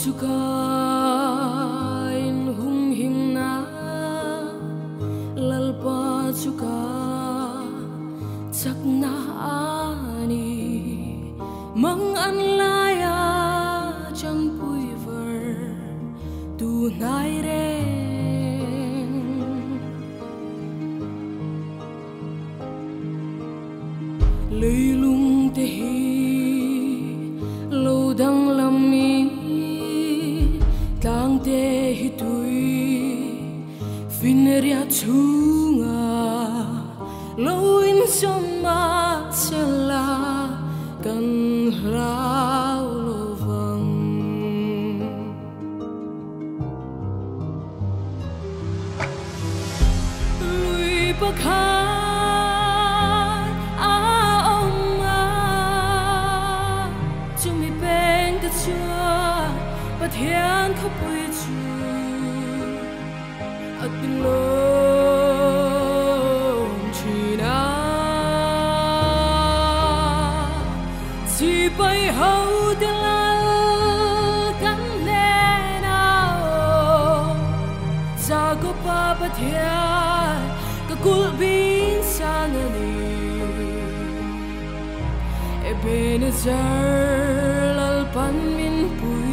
chuka in hung him na lalpa chuka chak na ani mang an laya chan pui ver tu nai re lei lung te hi lo dang lam mi tang te hi tui fin ria chunga lo in som ma chela kan rao lo vang lui pa kha thiên khắp bụi chu ở tình lông chỉ na chỉ bay hậu tiếng la cắn nè nào za có pa pa thiên cái cul bin sang ani e bên giờ lal pan min pui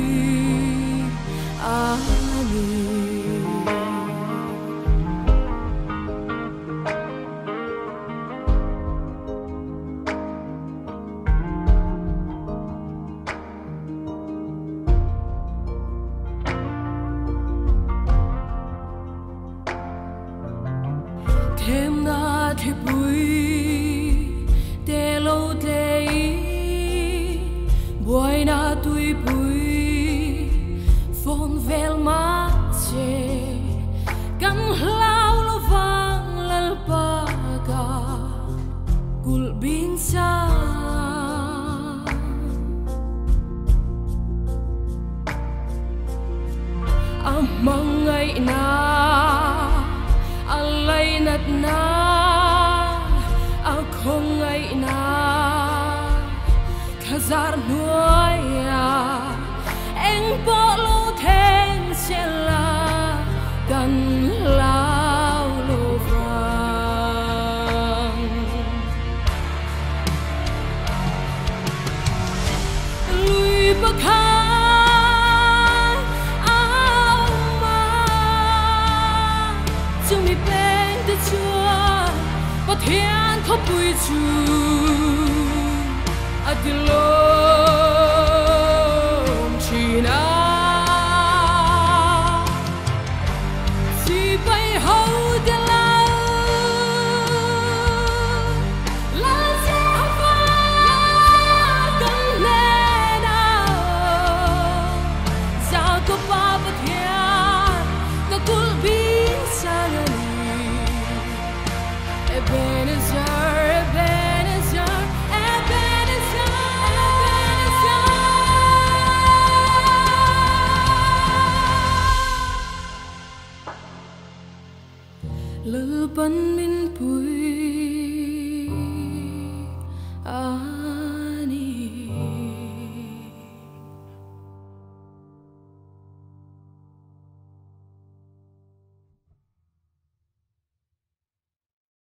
thêm na thế bụi te lâu te buổi na tuổi bụi phong vel ma che kan hlau lo vang lal pa ga kul bin sa amang ngai na alai nat na akhong ngai na khazar nuaya eng po lo then la kan lao lo vang lui pa kha ao ma chung mi pen de chua pa thiên khop pui chu adilo lal pan min pui